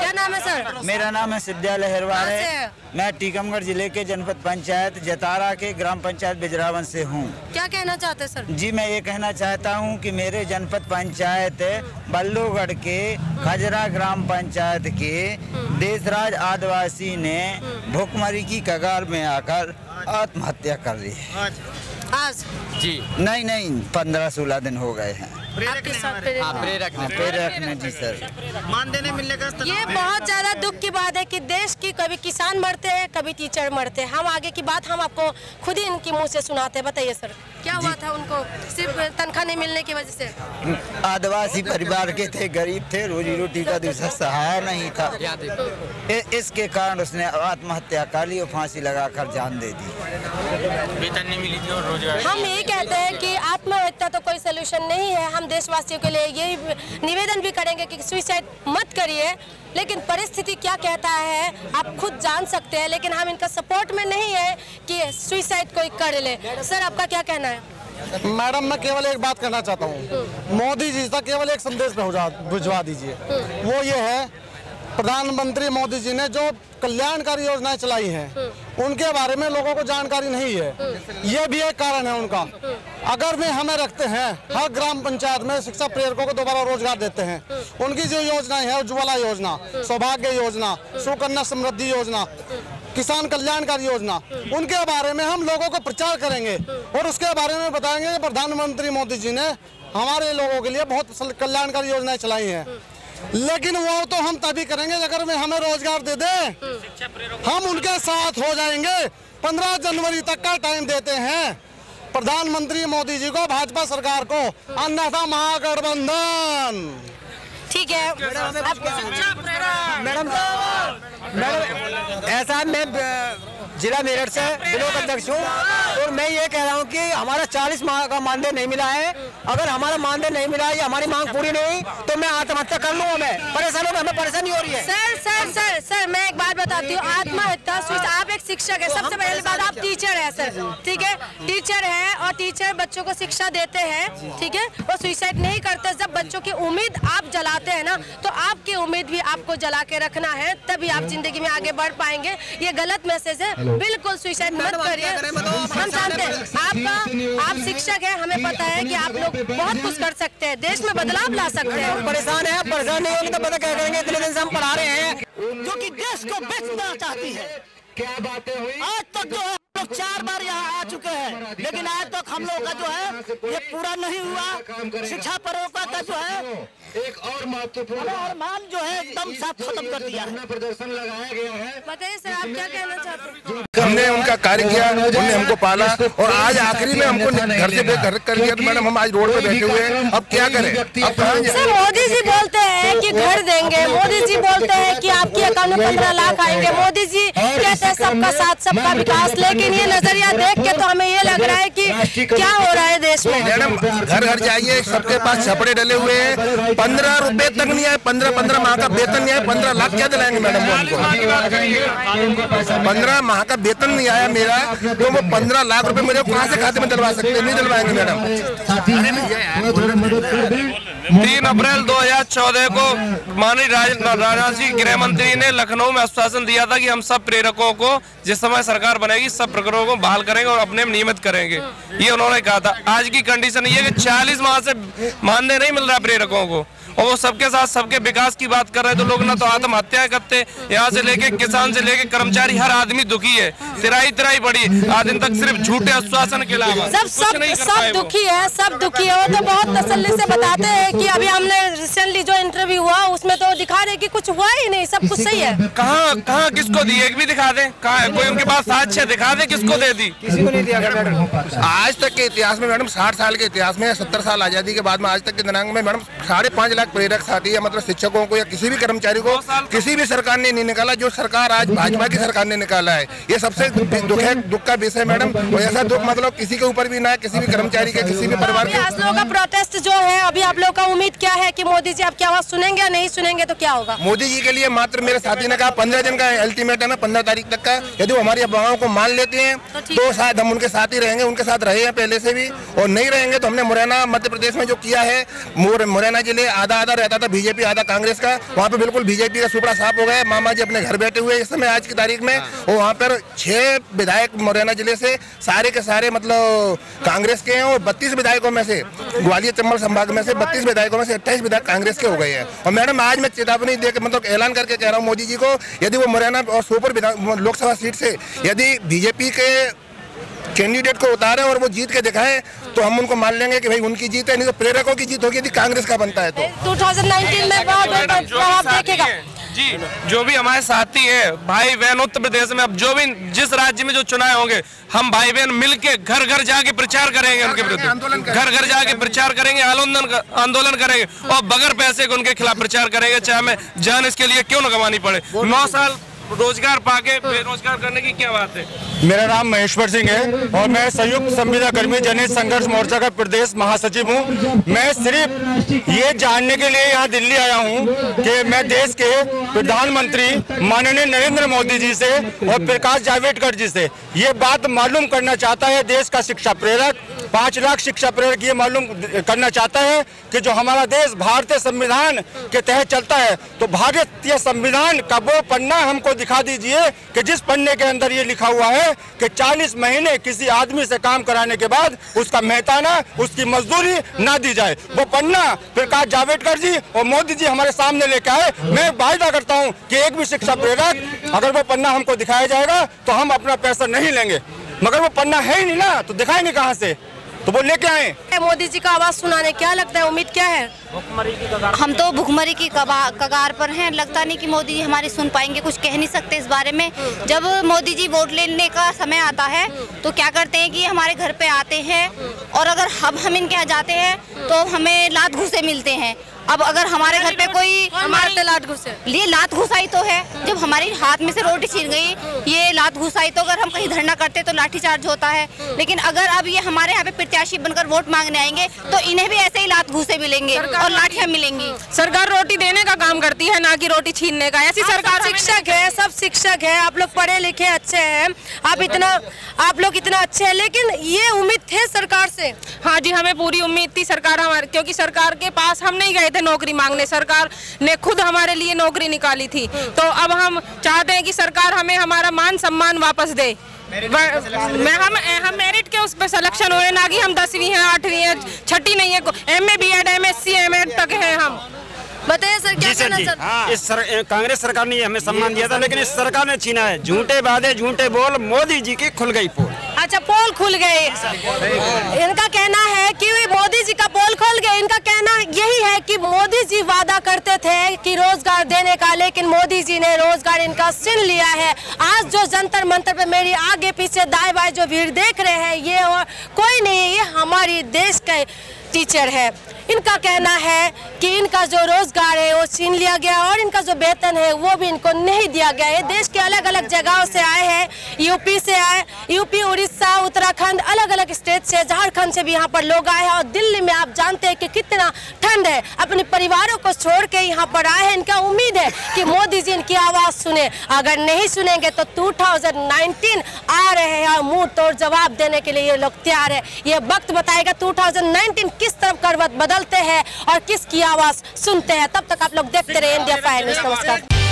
क्या नाम है सर? मेरा नाम है सिद्ध्या लहरवार है। मैं टीकमगढ़ जिले के जनपद पंचायत जतारा के ग्राम पंचायत बिजरावंश से हूँ। क्या कहना चाहते हैं सर? जी, मैं ये कहना चाहता हूँ कि मेरे जनपद पंचायत बल्लूगढ़ के खजरा ग्राम पंचायत के देशराज आदिवासी ने भूखमरी की कगार में आकर आत्महत्या कर ली है। आज जी नहीं 15-16 दिन हो गए हैं। प्रेरक ने जी सर, मानदेय मिलने का ये बहुत ज्यादा दुख की बात है कि देश की कभी किसान मरते हैं, कभी टीचर मरते हैं। हम आगे की बात हम आपको खुद ही इनके मुंह से सुनाते हैं। बताइए सर, क्या हुआ था उनको सिर्फ तनख्वाह नहीं मिलने की वजह से? आदिवासी परिवार के थे, गरीब थे, रोजी रोटी का दूसरा सहारा नहीं था। इसके कारण उसने आत्महत्या कर ली और फांसी लगाकर जान दे दी। वेतन नहीं मिली थी और रोजगार। हम यही कहते हैं कि आत्महत्या तो कोई सलूशन नहीं है। हम देशवासियों के लिए यही निवेदन भी करेंगे कि सुसाइड मत करिए, लेकिन परिस्थिति क्या कहता है आप खुद जान सकते हैं। लेकिन हम इनका सपोर्ट में नहीं है कि सुसाइड कोई कर ले। सर, आपका क्या कहना है? मैडम, मैं केवल एक बात कहना चाहता हूँ, मोदी जी तक केवल एक संदेश भिजवा दीजिए। वो ये है, प्रधानमंत्री मोदी जी ने जो कल्याणकारी योजनाएं चलाई हैं उनके बारे में लोगों को जानकारी नहीं है। ये भी एक कारण है उनका। अगर वे हमें रखते हैं, हर ग्राम पंचायत में शिक्षा प्रेरकों को दोबारा रोजगार देते हैं। उनकी जो योजनाएं हैं, उज्ज्वला योजना, सौभाग्य योजना, सुकन्या समृद्धि योजना, किसान कल्याणकारी योजना, उनके बारे में हम लोगों को प्रचार करेंगे और उसके बारे में बताएंगे कि प्रधानमंत्री मोदी जी ने हमारे लोगों के लिए बहुत कल्याणकारी योजनाएं चलाई हैं। लेकिन वो तो हम तभी करेंगे अगर वे हमें रोजगार दे दे। हम उनके साथ हो जाएंगे। 15 जनवरी तक का टाइम देते हैं प्रधानमंत्री मोदी जी को, भाजपा सरकार को, अन्यथा महागठबंधन। ठीक है मैडम, ऐसा मैं जिला मेरठ से ब्लॉक अध्यक्ष हूँ और मैं ये कह रहा हूँ कि हमारा 40 माह का मानदेय नहीं मिला है। अगर हमारा मानदेय नहीं मिला है या हमारी मांग पूरी नहीं तो मैं आत्महत्या कर लूँगा। मैं परेशान हूँ, हमें परेशानी हो रही है। सर मैं एक बात बताती हूँ। आत्महत्या, आप एक शिक्षक है, सबसे पहली बात आप टीचर है सर, ठीक है? टीचर है और टीचर बच्चों को शिक्षा देते हैं, ठीक है? और सुसाइड नहीं करते। जब बच्चों की उम्मीद आप जलाते हैं ना, तो आपकी उम्मीद भी आपको जला के रखना है, तभी आप जिंदगी में आगे बढ़ पाएंगे। ये गलत मैसेज है, बिल्कुल सुसाइड मत करिए। हम जानते हैं आप शिक्षक हैं, हमें पता है कि आप लोग बहुत कुछ कर सकते हैं, देश में बदलाव ला सकते हैं। परेशान है, परेशान नहीं होंगे तो पता क्या करेंगे। इतने दिन से हम पढ़ा रहे हैं, जो कि देश को बेचना चाहती है। क्या बातें हुई? आज तक जो है लोग 4 बार यहाँ आ चुके हैं, लेकिन आज तक हम लोग का जो है ये पूरा नहीं हुआ। शिक्षा परों का जो है एक और महत्वपूर्ण अरमान जो है एकदम साथ खत्म कर दिया है। प्रदर्शन लगाया गया है। बताइए सर, आप क्या कहना चाहते हैं? हमने उनका कार्य किया, उन्होंने हमको पाला और आज आखिरी में हमको घर से बेघर कर दिया। तो मैडम, हम आज रोड पे बैठे हुए हैं, अब क्या करें? अब कहाँ जाएं? सर, मोदी जी बोलते हैं कि घर देंगे, मोदी जी बोलते हैं कि आपके अकाउंट में 15 लाख आएंगे, मोदी जी कहते हैं सबका साथ सबका विकास। लेकिन ये नजरिया देख के तो हमें ये लग रहा है कि क्या हो रहा है देश में। मैडम, घर घर जाइए, सबके पास छपड़े डले हुए हैं। 15 रुपए तक नहीं आए, 15 माह का वेतन नहीं आया। 15 लाख क्या दिलाएंगे मैडम वो हमको? 15 माह का वेतन नहीं आया मेरा, तो वो 15 लाख रुपए मेरे कहाँ से खाते में डलवा सकते हैं? नहीं डलवाएंगे मैडम। 3 अप्रैल 2014 को माननीय राजनाथ सिंह गृह मंत्री ने लखनऊ में आश्वासन दिया था कि हम सब प्रेरकों को, जिस समय सरकार बनेगी, सब प्रेरकों को बहाल करेंगे और अपने नियमित करेंगे, ये उन्होंने कहा था। आज की कंडीशन ये है कि 40 माह से मानदेय नहीं मिल रहा प्रेरकों को, और वो सबके साथ सबके विकास की बात कर रहे हैं। तो लोग ना तो आत्महत्याएं करते, यहाँ से लेके किसान से लेके कर्मचारी, हर आदमी दुखी है। तिराई पड़ी आज दिन तक सिर्फ झूठे आश्वासन के अलावा सब दुखी है, सब दुखी है। वो तो बहुत तसल्ली से बताते हैं कि अभी हमने रिसेंटली जो इंटरव्यू हुआ उसमें तो दिखा रहे कि कुछ हुआ ही नहीं, सब कुछ सही है। कहाँ किसको दी? एक भी दिखा दे। कहाँ है? कोई उनके पास साक्ष्य दिखा दे, किसको दे दी? किसी को नहीं दिया। आज तक के इतिहास में मैडम, 60 साल के इतिहास में, 70 साल आजादी के बाद में आज तक के दिनांक में मैडम 5.5 लाख प्रेरक साथी या मतलब शिक्षकों को या किसी भी कर्मचारी को किसी भी सरकार ने नहीं निकाला। जो सरकार आज भाजपा की सरकार ने निकाला है, ये सबसे दुख का विषय मैडम। और ऐसा दुख मतलब किसी के ऊपर भी ना है, किसी भी कर्मचारी के, किसी भी परिवार के। आप लोगों का प्रोटेस्ट जो है, अभी आप लोगों का उम्मीद क्या है कि मोदी जी आपकी आवाज सुनेंगे या नहीं सुनेंगे तो क्या होगा? मोदी जी के लिए मात्र मेरे साथी ने कहा 15 दिन का अल्टीमेटम है, 15 तारीख तक का। यदि वो हमारी अफवाहों को मान लेते हैं तो शायद हम उनके साथ ही रहेंगे, उनके साथ रहे हैं पहले से भी। और नहीं रहेंगे तो हमने मुरैना मध्य प्रदेश में जो किया है, मुरैना जिले आधा आधा रहता था बीजेपी आधा कांग्रेस का, वहाँ पे बिल्कुल बीजेपी का सुपड़ा साफ हो गया। मामा जी अपने घर बैठे हुए इस समय आज की तारीख में, और वहाँ पर 6 विधायक मुरैना जिले से सारे के सारे मतलब कांग्रेस के हैं, और 32 विधायकों में से ग्वालियर चंबल संभाग में से 32 विधायकों में से 28 विधायक कांग्रेस के हो गए हैं। और मैडम आज मैं चेतावनी देकर मतलब ऐलान करके कह रहा हूँ मोदी जी को, यदि वो मुरैना और सोपोर लोकसभा सीट से यदि बीजेपी के कैंडिडेट को उतारे और वो जीत के दिखाएं तो हम उनको मान लेंगे कि भाई उनकी जीत है, नहीं तो प्रेरकों की जीत होगी यदि कांग्रेस का बनता है तो। 2019 में बहुत प्रभाव देखेगा जी। जो भी हमारे साथी है भाई बहन उत्तर प्रदेश में, अब जो भी जिस राज्य में जो चुनाव होंगे, हम भाई बहन मिलके घर घर जाके प्रचार करेंगे उनके विरुद्ध, घर घर जाके प्रचार करेंगे, आंदोलन करेंगे और बगैर पैसे के उनके खिलाफ प्रचार करेंगे, चाहे हमें जान इसके लिए क्यों न गंवानी पड़े। 9 साल रोजगार पाके बेरोजगार करने की क्या बात है। मेरा नाम महेश्वर सिंह है और मैं संयुक्त संविदा कर्मी जनहित संघर्ष मोर्चा का प्रदेश महासचिव हूं। मैं सिर्फ ये जानने के लिए यहाँ दिल्ली आया हूं कि मैं देश के प्रधानमंत्री माननीय नरेंद्र मोदी जी से और प्रकाश जावड़ेकर जी से ये बात मालूम करना चाहता है। देश का शिक्षा प्रेरक 5 लाख शिक्षा प्रेरक ये मालूम करना चाहता है कि जो हमारा देश भारतीय संविधान के तहत चलता है, तो भारतीय संविधान का वो पन्ना हमको दिखा दीजिए कि जिस पन्ने के अंदर ये लिखा हुआ है कि 40 महीने किसी आदमी से काम कराने के बाद उसका मेहताना, उसकी मजदूरी ना दी जाए। वो पन्ना प्रकाश जावड़ेकर जी और मोदी जी हमारे सामने लेके आए। मैं वायदा करता हूँ कि एक भी शिक्षा प्रेरक अगर वो पन्ना हमको दिखाया जाएगा तो हम अपना पैसा नहीं लेंगे, मगर वो पन्ना है ही नहीं ना, तो दिखाएंगे कहाँ से, तो वो लेके आए। मोदी जी का आवाज सुनाने क्या लगता है, उम्मीद क्या है? हम तो भुखमरी की कगार पर हैं। लगता नहीं कि मोदी जी हमारी सुन पाएंगे, कुछ कह नहीं सकते इस बारे में। जब मोदी जी वोट लेने का समय आता है तो क्या करते हैं कि हमारे घर पे आते हैं और अगर हम इनके यहाँ जाते हैं तो हमें लात घूसे मिलते हैं। अब अगर हमारे घर पे कोई मारते लात घुसे, ये लात घुसाई तो है। जब हमारे हाथ में से रोटी छीन गई, ये लात घुसाई तो अगर हम कहीं धरना करते तो लाठीचार्ज होता है। लेकिन अगर अब ये हमारे यहाँ पे प्रत्याशी बनकर वोट मांगने आएंगे तो इन्हें भी ऐसे ही लात घूसे मिलेंगे और लाठियाँ मिलेंगी। सरकार रोटी देने का काम करती है, ना कि रोटी छीनने का। ऐसी सरकार शिक्षक है, सब शिक्षक है, आप लोग पढ़े लिखे अच्छे हैं, आप लोग इतना अच्छे हैं, लेकिन ये उम्मीद थे सरकार से। हाँ जी, हमें पूरी उम्मीद थी सरकार हमारे, क्योंकि सरकार के पास हम नहीं गए थे नौकरी मांगने, सरकार ने खुद हमारे लिए नौकरी निकाली थी। तो अब हम चाहते हैं कि सरकार हमें हमारा मान सम्मान वापस दे। हम मेरिट के उस पर सिलेक्शन हुए, ना कि हम 10वीं हैं, 8वीं हैं, 6ठी नहीं है, MA BEd MSc MAd तक हैं हम। बताइए सर क्या कहना सर? हाँ। इस कांग्रेस सरकार ने हमें सम्मान दिया था, लेकिन इस सरकार ने छीना है। झूठे वादे झूठे बोल, मोदी जी की खुल गई पोल। अच्छा, पोल खुल गए। इनका कहना है कि मोदी जी का पोल खुल गए। इनका कहना यही है कि मोदी जी वादा करते थे कि रोजगार देने का, लेकिन मोदी जी ने रोजगार इनका छीन लिया है। आज जो जंतर मंतर पे मेरी आगे पीछे दाएं बाएं जो भीड़ देख रहे हैं, ये और कोई नहीं, ये हमारी देश के टीचर है। इनका कहना है कि इनका जो रोजगार है वो छीन लिया गया और इनका जो वेतन है वो भी इनको नहीं दिया गया है। देश के अलग अलग जगहों से आए हैं, यूपी से आए, यूपी, उड़ीसा, उत्तराखंड, अलग अलग स्टेट से, झारखंड से भी यहाँ पर लोग आए हैं। और दिल्ली में आप जानते हैं कि कितना ठंड है, अपने परिवारों को छोड़ के यहाँ पर आए हैं। इनका उम्मीद है कि मोदी जी इनकी आवाज सुने। अगर नहीं सुनेंगे तो 2019 आ रहे हैं और मुंह तोड़ जवाब देने के लिए ये लोग तैयार है। ये वक्त बताएगा 2019 किस तरफ करवट बदलते हैं और किसकी आवाज सुनते हैं। तब तक आप लोग देखते रहे इंडिया फायर न्यूज़। नमस्कार।